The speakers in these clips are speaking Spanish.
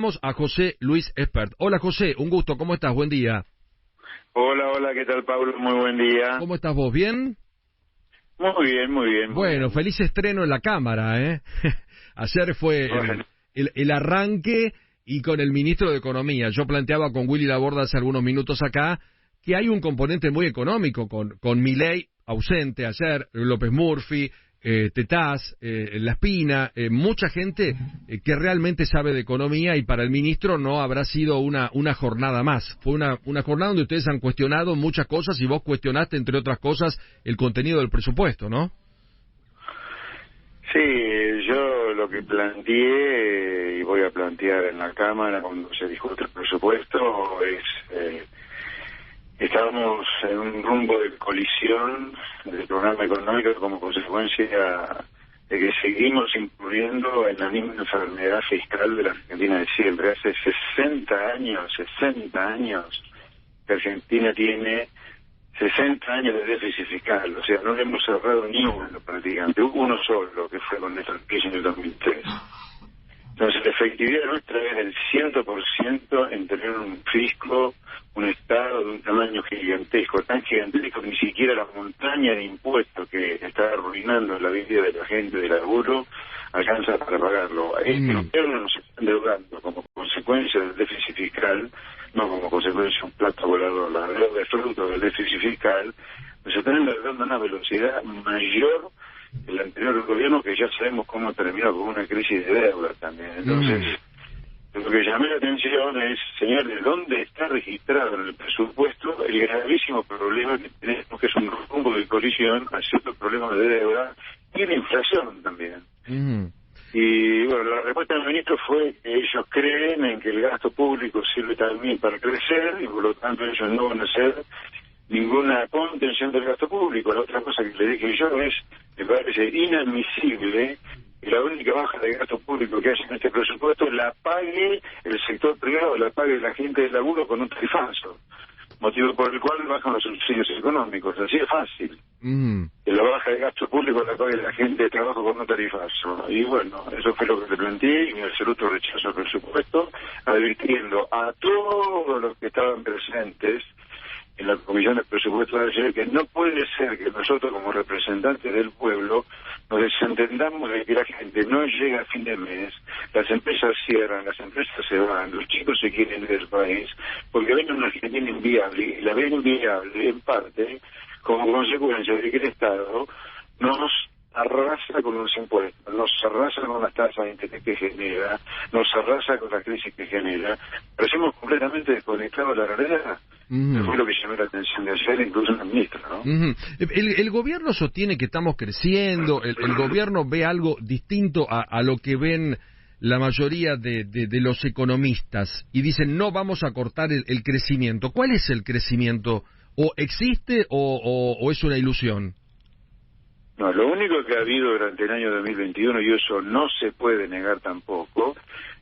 Vamos a José Luis Espert. Hola José, un gusto, ¿cómo estás? Buen día. Hola, ¿qué tal, Pablo? Muy buen día. ¿Cómo estás vos? ¿Bien? Muy bien, muy bien. Bueno, feliz estreno en la Cámara, ¿eh? Ayer fue el arranque y con el ministro de Economía. Yo planteaba con Willy Laborda hace algunos minutos acá que hay un componente muy económico con Milei ausente ayer, López Murphy, Tetaz, La Espina, mucha gente que realmente sabe de economía, y para el ministro no habrá sido una jornada más. Fue una jornada donde ustedes han cuestionado muchas cosas y vos cuestionaste, entre otras cosas, el contenido del presupuesto, ¿no? Sí, yo lo que planteé y voy a plantear en la Cámara cuando se discute el presupuesto es... Estamos en un rumbo de colisión del programa económico como consecuencia de que seguimos incurriendo en la misma enfermedad fiscal de la Argentina de siempre. Hace 60 años que Argentina tiene 60 años de déficit fiscal, o sea, no le hemos cerrado ni uno prácticamente, hubo uno solo, que fue con esta crisis en el 2003. Entonces, la efectividad nuestra es del 100% en tener un fisco, un Estado de un tamaño gigantesco, tan gigantesco que ni siquiera la montaña de impuestos que está arruinando la vida de la gente de laburo alcanza para pagarlo. Este gobierno nos está endeudando como consecuencia del déficit fiscal, no como consecuencia de un plato volador. La deuda es fruto del déficit fiscal, nos están endeudando a una velocidad mayor el anterior gobierno, que ya sabemos cómo terminó con una crisis de deuda también. Entonces, lo que llamé la atención es, señores, ¿dónde está registrado en el presupuesto el gravísimo problema que tenemos, que es un rumbo de colisión a ciertos problemas de deuda y de inflación también? Y bueno, la respuesta del ministro fue que ellos creen en que el gasto público sirve también para crecer y por lo tanto ellos no van a hacer ninguna contención del gasto público. La otra cosa que le dije yo es, me parece inadmisible que la única baja de gasto público que haya en este presupuesto la pague el sector privado, la pague la gente del laburo con un tarifazo, motivo por el cual bajan los subsidios económicos. Así es fácil. Que la baja de gasto público la pague la gente de trabajo con un tarifazo. Y bueno, eso fue lo que le planteé, y mi absoluto rechazo al presupuesto, advirtiendo a todos los que estaban presentes en la Comisión de Presupuestos de ayer que no puede ser que nosotros, como representantes del pueblo, nos desentendamos de que la gente no llega a fin de mes, las empresas cierran, las empresas se van, los chicos se quieren ir del país, porque ven una Argentina inviable, y la ven inviable en parte como consecuencia de que el Estado nos arrasa con los impuestos, nos arrasa con las tasas de interés que genera, nos arrasa con la crisis que genera, parecemos completamente desconectados de la realidad. Fue lo que llamó la atención de ayer, incluso el ministro, ¿no? El gobierno sostiene que estamos creciendo, el gobierno ve algo distinto a lo que ven la mayoría de los economistas, y dicen no vamos a cortar el crecimiento. ¿Cuál es el crecimiento? ¿O existe o es una ilusión? No, lo único que ha habido durante el año 2021, y eso no se puede negar tampoco,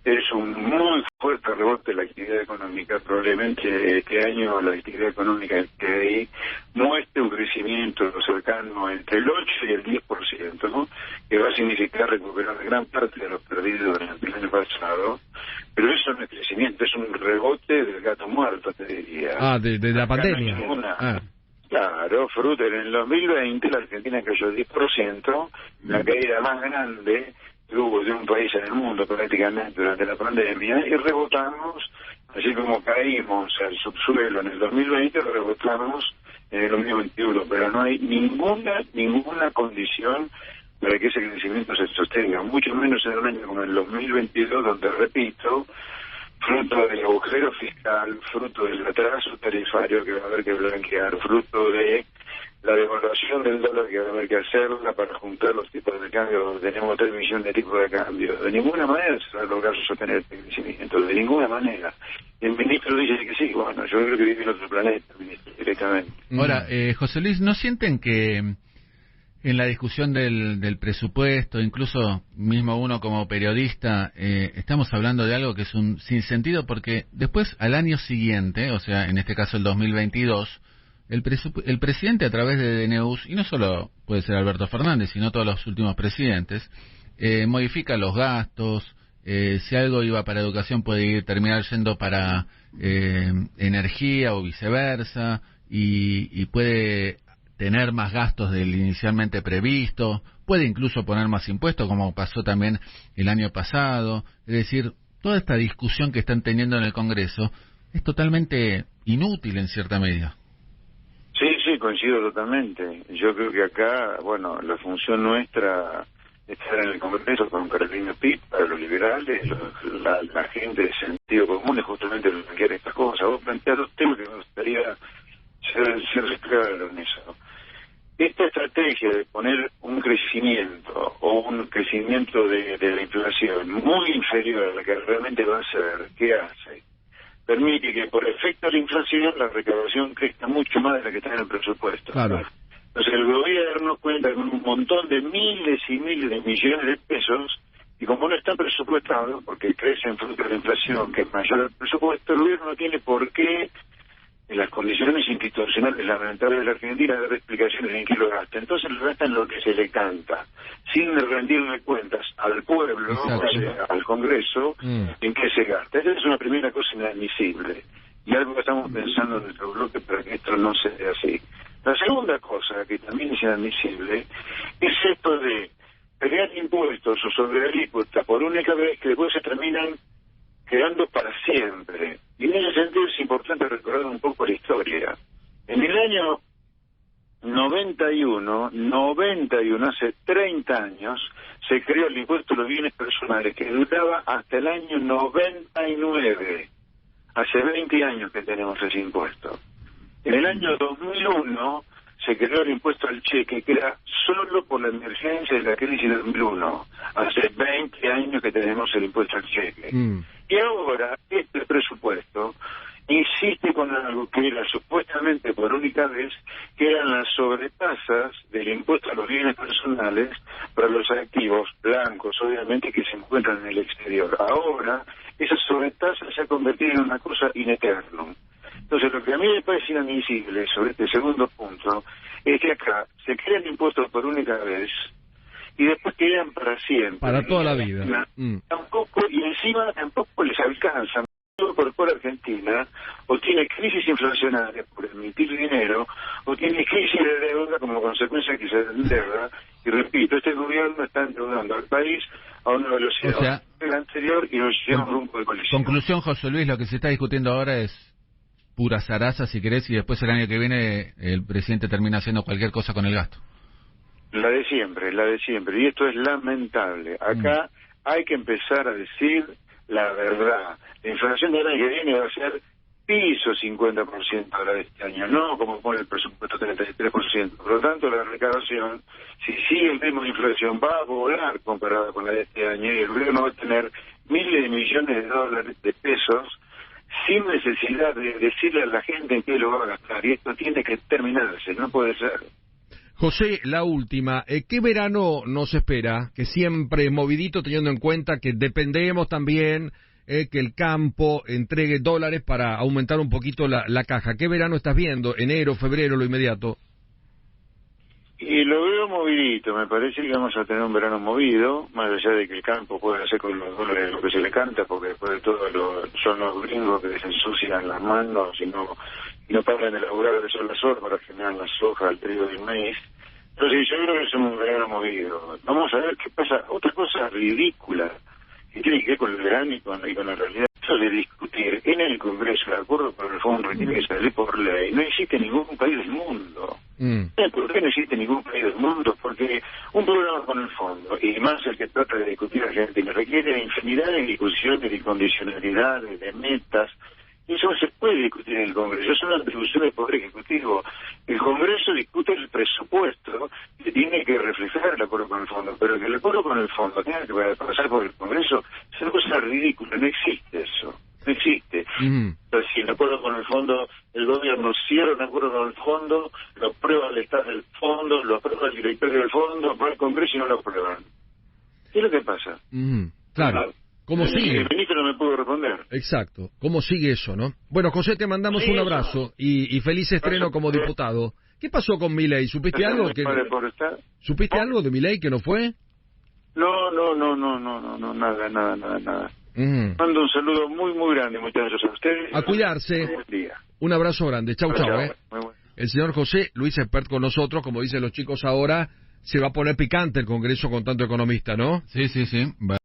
es un muy fuerte rebote de la actividad económica. Probablemente este año la actividad económica del PDI muestre un crecimiento cercano entre el 8 y el 10%, ¿no? Que va a significar recuperar gran parte de lo perdido durante el año pasado. Pero eso no es crecimiento, es un rebote del gato muerto, te diría. De la pandemia. Claro, fruto. En el 2020 la Argentina cayó 10%, la caída más grande que hubo de un país en el mundo prácticamente durante la pandemia, y rebotamos, así como caímos al subsuelo en el 2020, rebotamos en el 2021, pero no hay ninguna condición para que ese crecimiento se sostenga, mucho menos en un año como el 2022, donde, repito, fruto del agujero fiscal, fruto del atraso tarifario que va a haber que blanquear, fruto de la devaluación del dólar que va a haber que hacerla para juntar los tipos de cambio, donde tenemos 3 millones de tipos de cambio. De ninguna manera se va a lograr sostener este crecimiento, de ninguna manera. El ministro dice que sí, bueno, yo creo que vive en otro planeta, el ministro, directamente. Ahora, José Luis, ¿no sienten que en la discusión del presupuesto, incluso mismo uno como periodista, estamos hablando de algo que es un sinsentido? Porque después, al año siguiente, o sea, en este caso el 2022, el presidente, a través de DNUs, y no solo puede ser Alberto Fernández, sino todos los últimos presidentes, modifica los gastos, si algo iba para educación puede terminar yendo para energía o viceversa, y puede tener más gastos del inicialmente previsto, puede incluso poner más impuestos, como pasó también el año pasado. Es decir, toda esta discusión que están teniendo en el Congreso es totalmente inútil en cierta medida. Sí, coincido totalmente. Yo creo que acá, bueno, la función nuestra es estar en el Congreso con Carolina Pitt, para los liberales, la gente de sentido común es justamente lo que quiere estas cosas. Vos planteás dos temas que me gustaría ser claro en eso. Esta estrategia de poner un crecimiento o un crecimiento de la inflación muy inferior a la que realmente va a ser, ¿qué hace? Permite que por efecto de la inflación la recaudación crezca mucho más de la que está en el presupuesto. Claro. Entonces el gobierno cuenta con un montón de miles y miles de millones de pesos, y como no está presupuestado, porque crece en fruto de la inflación, que es mayor al presupuesto, el gobierno no tiene por qué, en las condiciones institucionales lamentables de la Argentina, dar explicaciones en qué lo gasta. Entonces lo gasta en lo que se le canta, sin rendirle cuentas al pueblo, al Congreso, en qué se gasta. Esa es una primera cosa inadmisible, y algo que estamos pensando en nuestro bloque para que esto no sea así. La segunda cosa, que también es inadmisible, es esto de crear impuestos o sobre alícuotas por única vez que después se terminan quedando para siempre. Y en ese sentido es importante recordar un poco la historia. En el año 91, hace 30 años, se creó el impuesto a los bienes personales, que duraba hasta el año 99. Hace 20 años que tenemos ese impuesto. En el año 2001 se creó el impuesto al cheque, que era solo por la emergencia de la crisis de 2001. Hace 20 años que tenemos el impuesto al cheque. Y ahora este presupuesto insiste con algo que era supuestamente por única vez, que eran las sobretasas del impuesto a los bienes personales para los activos blancos, obviamente, que se encuentran en el exterior. Ahora esas sobretasas se han convertido en una cosa in eternum. Entonces, lo que a mí me parece inadmisible sobre este segundo punto es que acá se crean impuestos por única vez y después quedan para siempre. Para toda la vida. Tampoco, y encima tampoco les alcanza. Por Argentina o tiene crisis inflacionaria por emitir dinero, o tiene crisis de deuda como consecuencia que se endeuda. Y repito, este gobierno está endeudando al país a una velocidad del anterior y nos lleva a un rumbo de colisión. Conclusión, José Luis, lo que se está discutiendo ahora es pura zaraza, si querés, y después el año que viene el presidente termina haciendo cualquier cosa con el gasto. La de siempre, y esto es lamentable. Acá hay que empezar a decir la verdad. La inflación del año que viene va a ser piso 50% ahora de este año, no como pone el presupuesto 33%. Por lo tanto, la recaudación, si sigue el ritmo de inflación, va a volar comparada con la de este año, y el gobierno va a tener miles de millones de dólares, de pesos, sin necesidad de decirle a la gente en qué lo va a gastar. Y esto tiene que terminarse, no puede ser. José, la última, ¿qué verano nos espera? Que siempre es movidito, teniendo en cuenta que dependemos también que el campo entregue dólares para aumentar un poquito la caja. ¿Qué verano estás viendo? ¿Enero, febrero, lo inmediato? Y lo veo movidito, me parece que vamos a tener un verano movido, más allá de que el campo puede hacer con los dólares lo que se le canta, porque después de todo son los gringos que se ensucian las manos y no paran de laburar de sol a sol para generar la soja, el trigo y el maíz. Entonces yo creo que es un verano movido. Vamos a ver qué pasa. Otra cosa ridícula que tiene que ver con el verano y con la realidad. Eso de discutir en el Congreso, de acuerdo con el fondo, tiene que salir por ley. No existe ningún país del mundo. ¿Por qué no existe ningún país del mundo? Porque un programa con el fondo, y más el que trata de discutir Argentina, requiere infinidad de discusiones, de condicionalidades, de metas. Y eso no se puede discutir en el Congreso, es una atribución del Poder Ejecutivo. El Congreso discute el presupuesto que tiene que reflejar el acuerdo con el fondo, pero que el acuerdo con el fondo tenga que pasar por el Congreso es una cosa ridícula, no existe eso, no existe. Entonces, si el acuerdo con el fondo, el gobierno cierra un acuerdo con el fondo, lo aprueba el Estado del fondo, lo aprueba el directorio del fondo, va al Congreso y no lo aprueban. ¿Qué es lo que pasa? Claro. ¿Cómo sigue? El ministro no me pudo responder. Exacto. ¿Cómo sigue eso, no? Bueno, José, te mandamos un abrazo y feliz estreno como diputado. ¿Qué pasó con Milei? ¿Supiste algo? ¿Supiste algo de Milei que no fue? No, nada. Mando un saludo muy grande, muchachos, a ustedes. A cuidarse. Buen día. Un abrazo grande. Chau. Muy bueno. El señor José Luis Espert con nosotros, como dicen los chicos ahora, se va a poner picante el Congreso con tanto economista, ¿no? Sí.